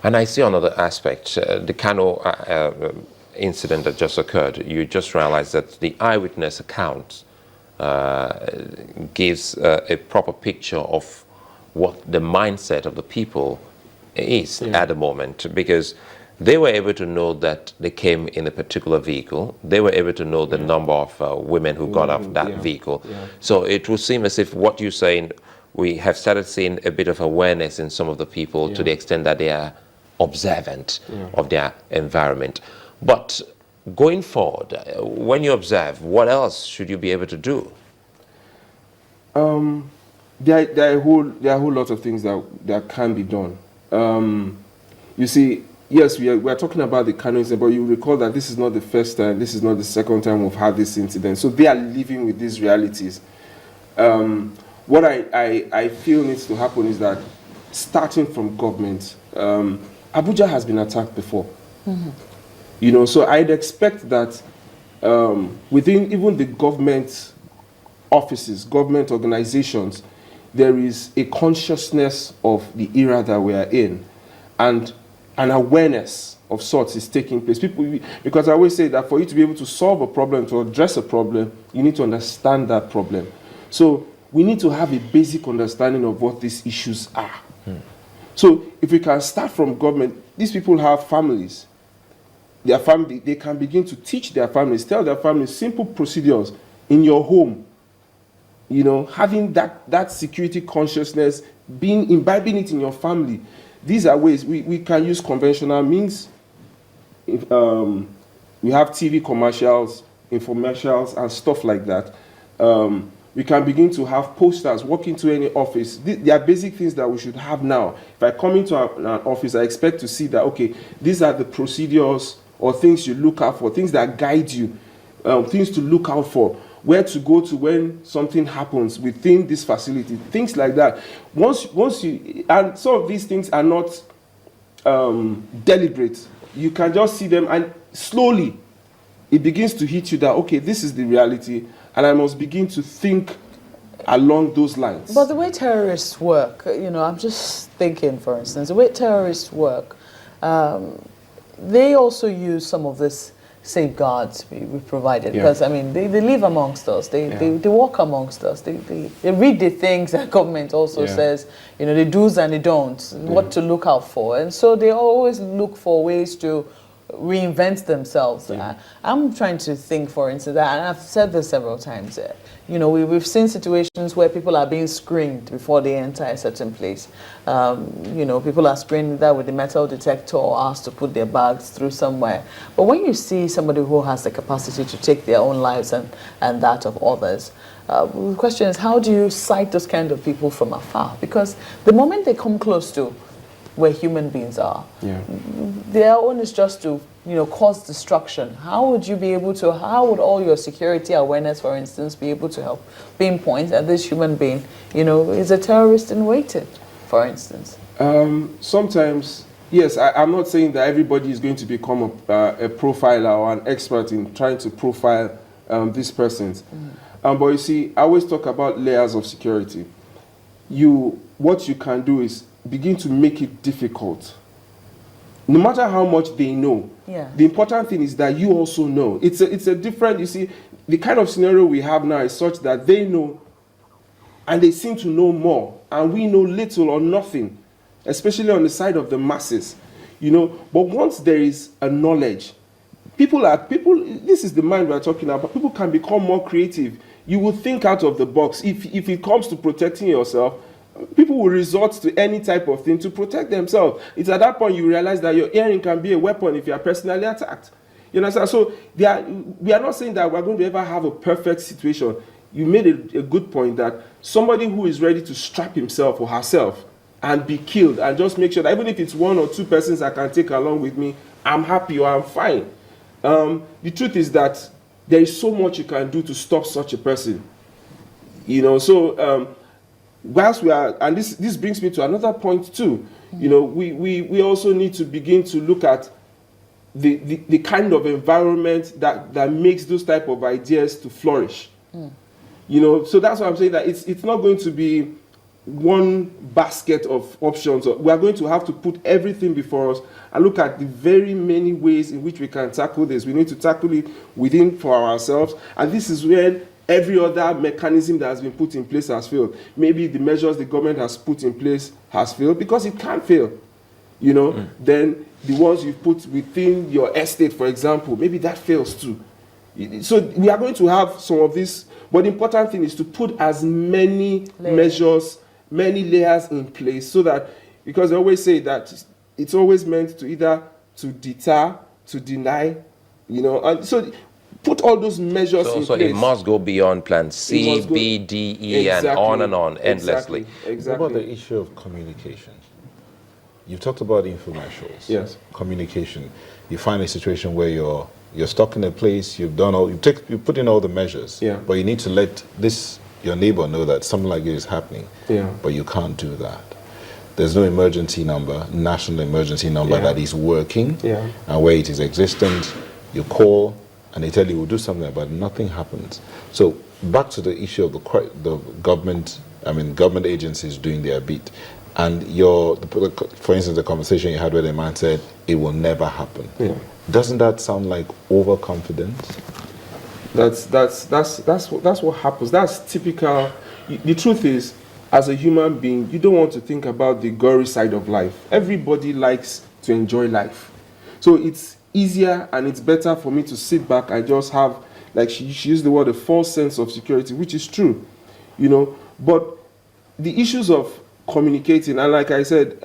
And I see another aspect, the Kano incident that just occurred. You just realized that the eyewitness account gives a proper picture of what the mindset of the people is at the moment, because they were able to know that they came in a particular vehicle. They were able to know the number of women who got off that vehicle. So it would seem as if what you're saying, we have started seeing a bit of awareness in some of the people to the extent that they are observant of their environment. But going forward, when you observe, what else should you be able to do? There are a whole lot of things that can be done. You see, yes, we are talking about the Kano incident, but you recall that this is not the first time, this is not the second time we've had this incident. So they are living with these realities. What I feel needs to happen is that, starting from government, Abuja has been attacked before. You know, so I'd expect that within even the government offices, government organizations, there is a consciousness of the era that we are in, and an awareness of sorts is taking place. People, because I always say that for you to be able to solve a problem, to address a problem, you need to understand that problem. So we need to have a basic understanding of what these issues are. So if we can start from government, these people have families. Their family, they can begin to teach their families, tell their families simple procedures in your home. You know, having that security consciousness, imbibing it in your family. These are ways we can use conventional means. We have TV commercials, infomercials, and stuff like that. We can begin to have posters, walk into any office. There are basic things that we should have now. If I come into an office, I expect to see that, okay, these are the procedures or things you look out for, things that guide you, things to look out for, where to go to when something happens within this facility, things like that. Once you, and some of these things are not deliberate. You can just see them, and slowly it begins to hit you that, okay, this is the reality, and I must begin to think along those lines. But the way terrorists work, you know, I'm just thinking, for instance, the way terrorists work, they also use some of this safeguards we provided, because I mean they live amongst us, they walk amongst us, they read the things that government also says, you know, the do's and the don'ts, what to look out for, and so they always look for ways to reinvent themselves. I'm trying to think, for instance, and I've said this several times, you know, we've seen situations where people are being screened before they enter a certain place. You know, people are screened there with the metal detector or asked to put their bags through somewhere. But when you see somebody who has the capacity to take their own lives and that of others, the question is, how do you cite those kind of people from afar? Because the moment they come close to where human beings are, their own is just to, you know, cause destruction. How would you be able to, how would all your security awareness, for instance, be able to help pinpoint that this human being, you know, is a terrorist in waiting, for instance? Sometimes, yes, I'm not saying that everybody is going to become a profiler or an expert in trying to profile these persons. But you see, I always talk about layers of security. What you can do is begin to make it difficult. No matter how much they know, the important thing is that you also know. It's a different, you see, the kind of scenario we have now is such that they know and they seem to know more, and we know little or nothing, especially on the side of the masses, you know. But once there is a knowledge, people, this is the mind we're talking about, people can become more creative. You will think out of the box. If it comes to protecting yourself, people will resort to any type of thing to protect themselves. It's at that point you realize that your earring can be a weapon if you are personally attacked. You understand? So we are not saying that we're going to ever have a perfect situation. You made a good point that somebody who is ready to strap himself or herself and be killed and just make sure that even if it's one or two persons I can take along with me, I'm happy or I'm fine. The truth is that there is so much you can do to stop such a person. You know, so whilst we are, and this brings me to another point too, you know, we also need to begin to look at the kind of environment that makes those type of ideas to flourish. You know, so that's why I'm saying that it's not going to be one basket of options. We are going to have to put everything before us and look at the very many ways in which we can tackle this. We need to tackle it within for ourselves, and this is where every other mechanism that has been put in place has failed. Maybe the measures the government has put in place has failed because it can't fail. Then the ones you put within your estate, for example, maybe that fails too. So we are going to have some of this, but the important thing is to put as many measures, many layers in place, so that, because they always say that it's always meant to either to deter, to deny, and so put all those measures in place. So it must go beyond plan C, B, D, E, exactly, and on endlessly. Exactly. What about the issue of communication? You've talked about infomercials. Yes. Communication. You find a situation where you're stuck in a place, you put in all the measures, yeah, but you need to let your neighbor know that something like this is happening, yeah, but you can't do that. There's no emergency number, national emergency number that is working, and where it is existent, you call and they tell you we'll do something, but nothing happens. So back to the issue of the government, government agencies doing their bit. And for instance, the conversation you had where the man said it will never happen. Yeah. Doesn't that sound like overconfidence? That's what happens. That's typical. The truth is, as a human being, you don't want to think about the gory side of life. Everybody likes to enjoy life. So it's easier and it's better for me to sit back and just have, like she used the word, a false sense of security, which is true, But the issues of communicating, and like I said,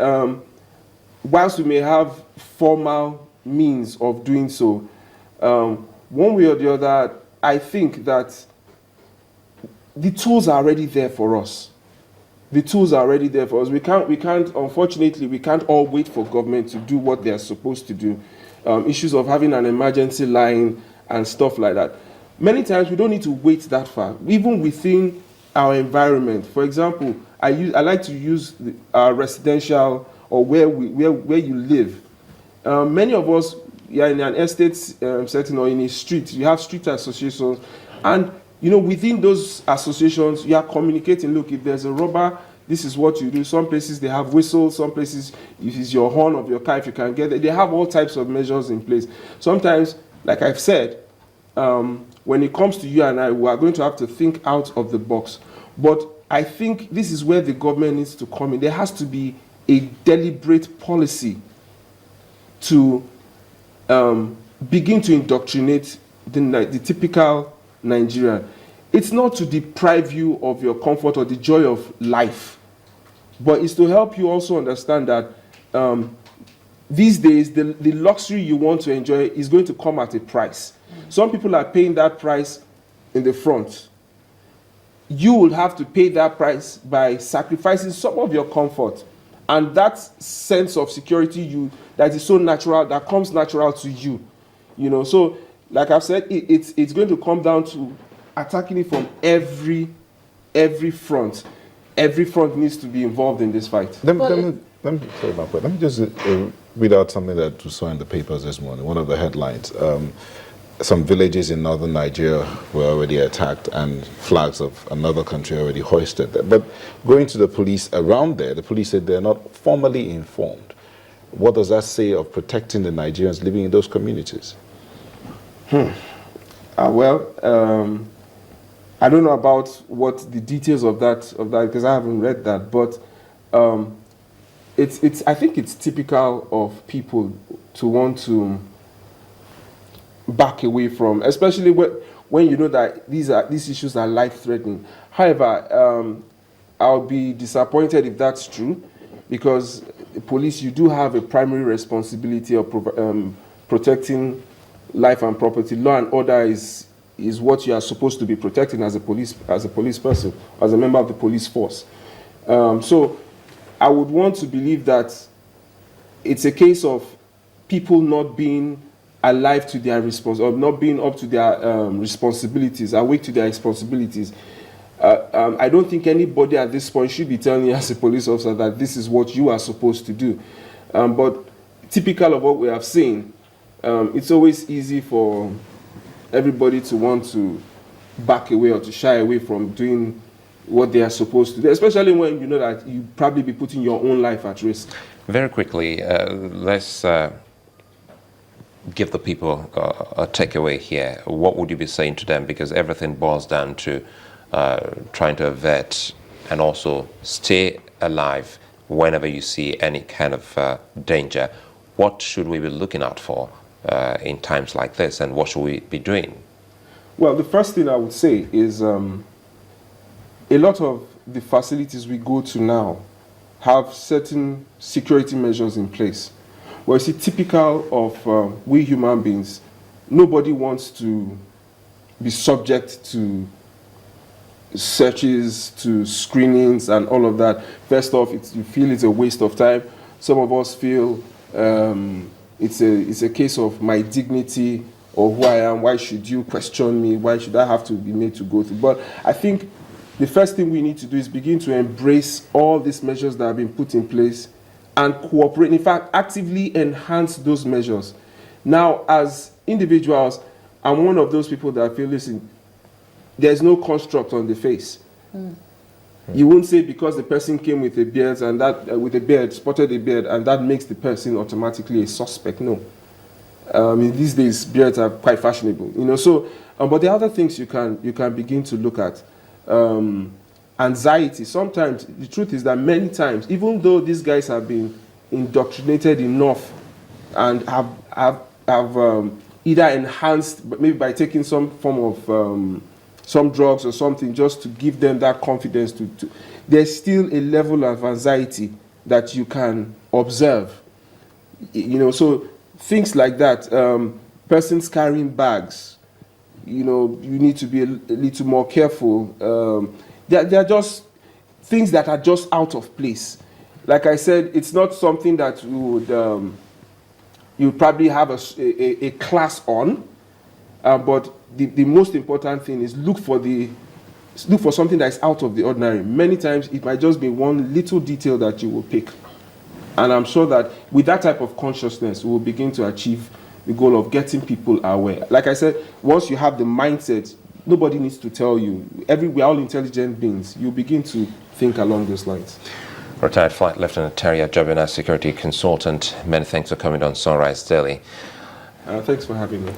whilst we may have formal means of doing so, one way or the other, I think that the tools are already there for us. The tools are already there for us. Unfortunately, we can't all wait for government to do what they are supposed to do. Issues of having an emergency line and stuff like that. Many times we don't need to wait that far, even within our environment. For example, I like to use residential, or where you live. Many of us, you're in an estate setting or in a street. You have street associations, and within those associations, you are communicating. Look, if there's a robber, this is what you do. Some places they have whistles. Some places it is your horn of your car if you can get it. They have all types of measures in place. Sometimes, like I've said, when it comes to you and I, we are going to have to think out of the box. But I think this is where the government needs to come in. There has to be a deliberate policy to begin to indoctrinate the typical Nigerian. It's not to deprive you of your comfort or the joy of life, but it's to help you also understand that these days the luxury you want to enjoy is going to come at a price. Some people are paying that price in the front. You will have to pay that price by sacrificing some of your comfort, and that sense of security that is so natural, that comes natural to you. So like I've said, it's going to come down to attacking it from every front. Every front needs to be involved in this fight. Let me just read out something that we saw in the papers this morning. One of the headlines. Some villages in northern Nigeria were already attacked and flags of another country already hoisted there. But going to the police around there, the police said they're not formally informed. What does that say of protecting the Nigerians living in those communities? Well, I don't know about what the details of that because I haven't read that, but I think it's typical of people to want to back away from, especially when you know that these issues are life-threatening. However, I'll be disappointed if that's true, because the police, you do have a primary responsibility of protecting life and property. Law and order is what you are supposed to be protecting as a police person, as a member of the police force. So I would want to believe that it's a case of people not being alive to their or not being up to their responsibilities, awake to their responsibilities. I don't think anybody at this point should be telling you as a police officer that this is what you are supposed to do. But typical of what we have seen, it's always easy for everybody to want to back away or to shy away from doing what they are supposed to do, especially when you know that you probably be putting your own life at risk. Very quickly, let's give the people a takeaway here. What would you be saying to them? Because everything boils down to trying to avert and also stay alive whenever you see any kind of danger. What should we be looking out for in times like this, and what should we be doing? Well, the first thing I would say is a lot of the facilities we go to now have certain security measures in place. Well, you see, typical of we human beings, nobody wants to be subject to searches, to screenings and all of that. First off, you feel it's a waste of time. Some of us feel it's a case of my dignity or who I am. Why should you question me? Why should I have to be made to go through? But I think the first thing we need to do is begin to embrace all these measures that have been put in place and cooperate. In fact, actively enhance those measures. Now, as individuals, I'm one of those people that feel, listen, there's no construct on the face. You won't say because the person came with a beard and that with a beard, spotted a beard, and that makes the person automatically a suspect. No. These days, beards are quite fashionable, you know. So, but the other things you can begin to look at, anxiety. Sometimes the truth is that many times, even though these guys have been indoctrinated enough and have either enhanced, maybe by taking some form of some drugs or something, just to give them that confidence there's still a level of anxiety that you can observe, you know. So things like that, persons carrying bags, you know, you need to be a little more careful. They're just things that are just out of place. Like I said, it's not something that you probably have a class on, but the most important thing is look for something that is out of the ordinary. Many times it might just be one little detail that you will pick. And I'm sure that with that type of consciousness, we will begin to achieve the goal of getting people aware. Like I said, once you have the mindset, nobody needs to tell you. We're all intelligent beings. You begin to think along those lines. Retired Flight Lieutenant Terry Ajobena, security consultant. Many thanks for coming on Sunrise Daily. Thanks for having me.